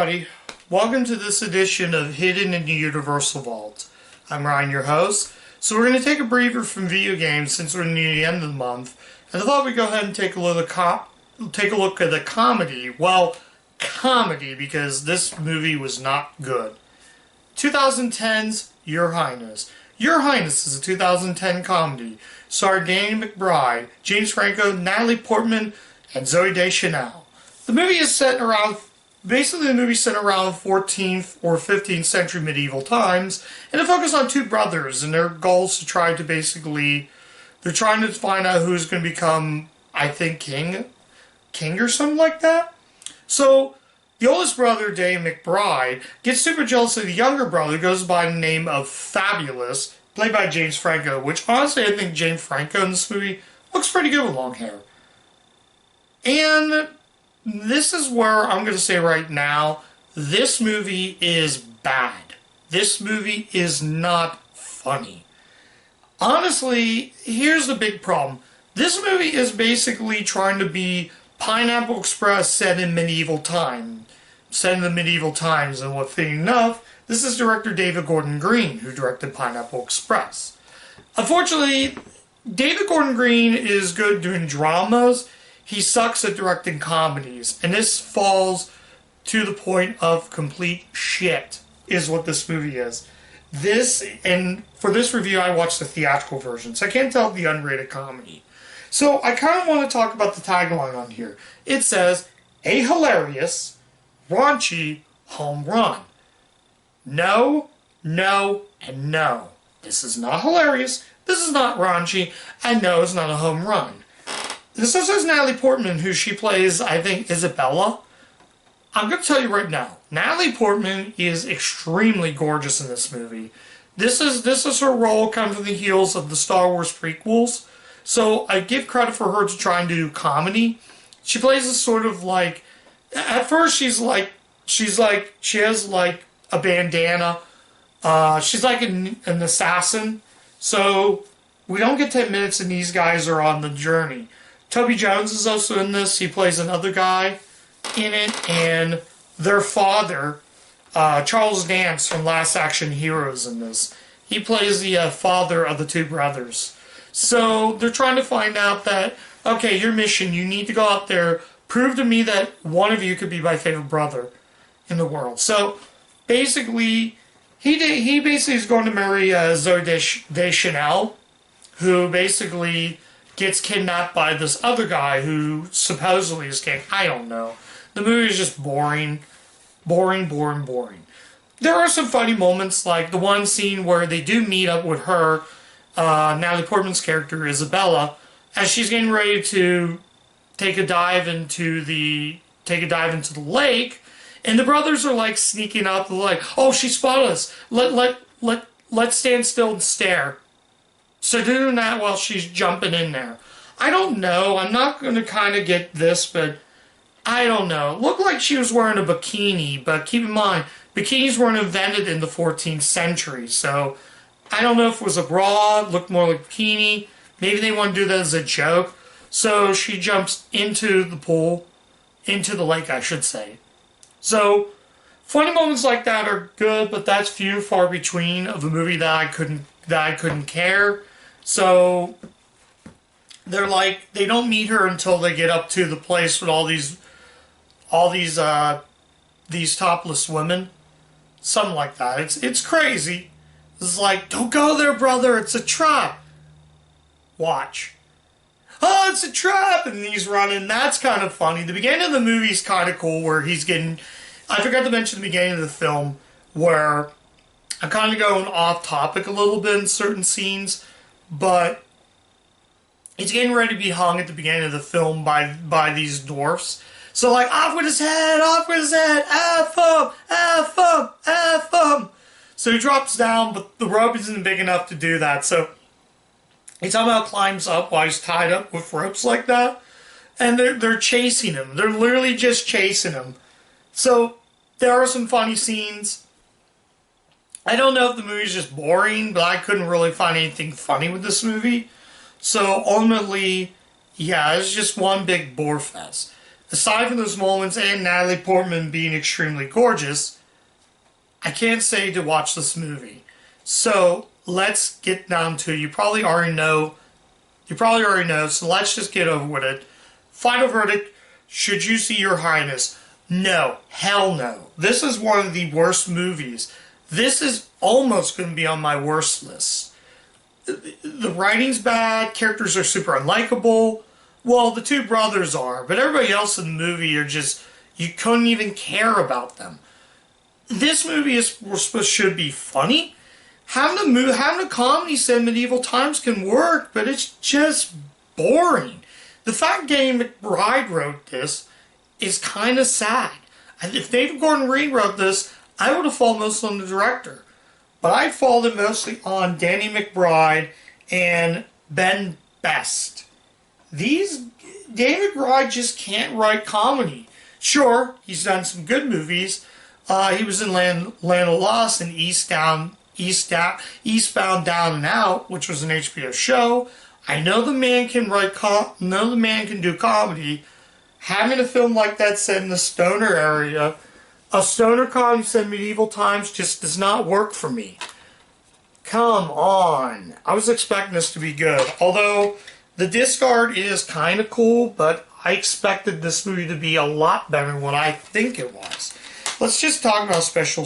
everybody, welcome to this edition of Hidden in the Universal Vault. I'm Ryan, your host. So we're going to take a breather from video games since we're near the end of the month, and I thought we'd go ahead and take a look at a comedy. Well, comedy, because this movie was not good. 2010's Your Highness. Your Highness is a 2010 comedy. Starred Danny McBride, James Franco, Natalie Portman, and Zooey Deschanel. The movie is set around 14th or 15th century medieval times, and it focuses on two brothers and their goals to try to they're trying to find out who's going to become, I think, king or something like that. So, the oldest brother, Danny McBride, gets super jealous of the younger brother, who goes by the name of Fabulous, played by James Franco, which honestly I think James Franco in this movie looks pretty good with long hair. And this is where I'm going to say right now, this movie is bad. This movie is not funny. Honestly, here's the big problem. This movie is basically trying to be Pineapple Express set in medieval time. Set in the medieval times, and what fitting enough, this is director David Gordon Green, who directed Pineapple Express. Unfortunately, David Gordon Green is good doing dramas. He sucks at directing comedies, and this falls to the point of complete shit, is what this movie is. And for this review, I watched the theatrical version, so I can't tell the unrated comedy. So I kind of want to talk about the tagline on here. It says, a hilarious, raunchy home run. No, no, and no. This is not hilarious, this is not raunchy, and no, it's not a home run. This also has Natalie Portman, who she plays, I think, Isabella. I'm going to tell you right now, Natalie Portman is extremely gorgeous in this movie. This is her role coming from the heels of the Star Wars prequels. So I give credit for her to try and do comedy. She plays this sort of like, at first she has like a bandana. She's like an assassin. So we don't get 10 minutes and these guys are on the journey. Toby Jones is also in this. He plays another guy in it. And their father, Charles Dance from Last Action Heroes in this. He plays the father of the two brothers. So they're trying to find out that, okay, your mission, you need to go out there, prove to me that one of you could be my favorite brother in the world. So basically, he basically is going to marry Zooey Deschanel, who basically gets kidnapped by this other guy who supposedly is king. I don't know. The movie is just boring. Boring. There are some funny moments, like the one scene where they do meet up with her, Natalie Portman's character, Isabella, as she's getting ready to take a dive into the lake, and the brothers are like sneaking up, like, oh, she spotted us. Let's stand still and stare. So doing that while she's jumping in there. I don't know. I'm not going to kind of get this, but I don't know. It looked like she was wearing a bikini, but keep in mind, bikinis weren't invented in the 14th century, so I don't know if it was a bra, it looked more like a bikini. Maybe they want to do that as a joke. So she jumps into the pool, into the lake, I should say. So funny moments like that are good, but that's few and far between of a movie that I couldn't care. So they're like, they don't meet her until they get up to the place with all these topless women. Something like that. It's crazy. It's like, don't go there, brother, it's a trap. Watch. Oh, it's a trap! And he's running. That's kind of funny. The beginning of the movie is kind of cool, where he's getting... I forgot to mention the beginning of the film, where I'm kind of going off topic a little bit in certain scenes, but he's getting ready to be hung at the beginning of the film by these dwarfs. So like, off with his head, F him. So he drops down, but the rope isn't big enough to do that. So he somehow climbs up while he's tied up with ropes like that. And they're chasing him. They're literally just chasing him. So there are some funny scenes. I don't know if the movie's just boring, but I couldn't really find anything funny with this movie. So ultimately, yeah, it's just one big bore fest. aside from those moments and Natalie Portman being extremely gorgeous, I can't say to watch this movie. So let's get down to it. You probably already know, so let's just get over with it. Final verdict, should you see Your Highness? No, hell no. This is one of the worst movies. This is almost going to be on my worst list. The writing's bad, characters are super unlikable. Well, the two brothers are, but everybody else in the movie are just, you couldn't even care about them. This movie should be funny. Having a comedy set in medieval times can work, but it's just boring. The fact Danny McBride wrote this is kind of sad. And if David Gordon Green wrote this, I would have fallen mostly on the director. But I'd fallen mostly on Danny McBride and Ben Best. Danny McBride just can't write comedy. Sure, he's done some good movies. He was in Land of Lost and Eastbound Down and Out, which was an HBO show. I know the man can do comedy. Having a film like that set in the stoner area, a stoner comedy set in medieval times, just does not work for me. Come on. I was expecting this to be good. Although, the discard is kind of cool, but I expected this movie to be a lot better than what I think it was. Let's just talk about not special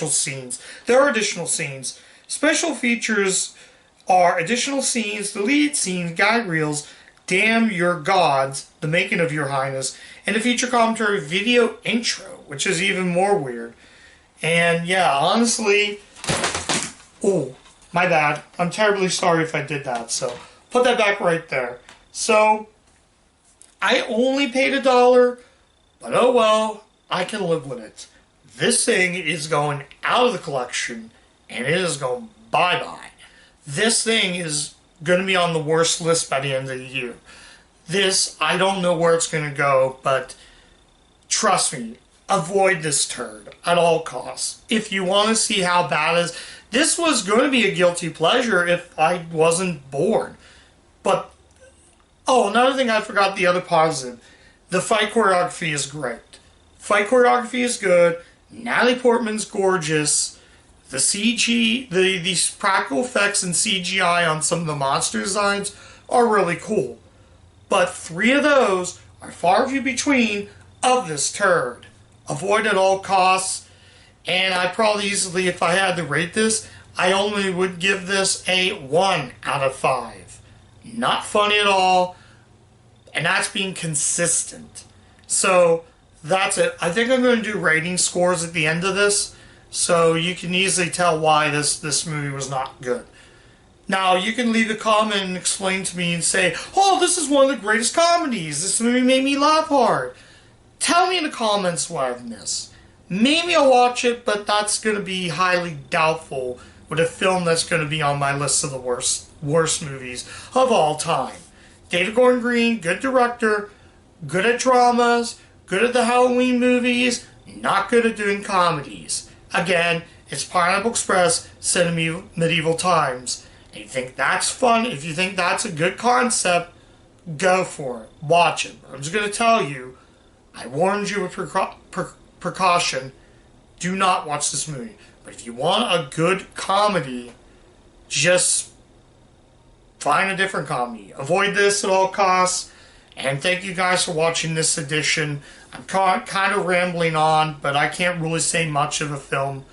scenes. There are additional scenes. Special features are additional scenes, deleted scenes, gag reels, Damn Your Gods, The Making of Your Highness, and a feature commentary video intro, which is even more weird. And yeah, honestly, oh, my bad. I'm terribly sorry if I did that, so put that back right there. So, I only paid $1, but oh well, I can live with it. This thing is going out of the collection, and it is going bye-bye. This thing is going to be on the worst list by the end of the year. This, I don't know where it's going to go, but trust me, avoid this turd at all costs. If you want to see how bad it is, this was going to be a guilty pleasure if I wasn't bored. But, oh, another thing I forgot, the other positive. The fight choreography is great. Fight choreography is good. Natalie Portman's gorgeous. The CG, these practical effects and CGI on some of the monster designs are really cool. But 3 of those are far few between of this turd. Avoid at all costs. And I probably easily, if I had to rate this, I only would give this a 1 out of 5. Not funny at all. And that's being consistent. So, that's it. I think I'm going to do rating scores at the end of this. So you can easily tell why this movie was not good. Now, you can leave a comment and explain to me and say, oh, this is one of the greatest comedies. This movie made me laugh hard. Tell me in the comments what I've missed. Maybe I'll watch it, but that's going to be highly doubtful with a film that's going to be on my list of the worst movies of all time. David Gordon Green, good director, good at dramas, good at the Halloween movies, not good at doing comedies. Again, it's Pineapple Express set in medieval times. And you think that's fun, if you think that's a good concept, go for it. Watch it. I'm just going to tell you, I warned you with precaution, do not watch this movie. But if you want a good comedy, just find a different comedy. Avoid this at all costs. And thank you guys for watching this edition. I'm kind of rambling on, but I can't really say much of a film.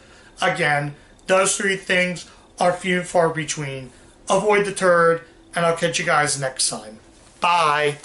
Again, those 3 things are few and far between. Avoid the turd, and I'll catch you guys next time. Bye.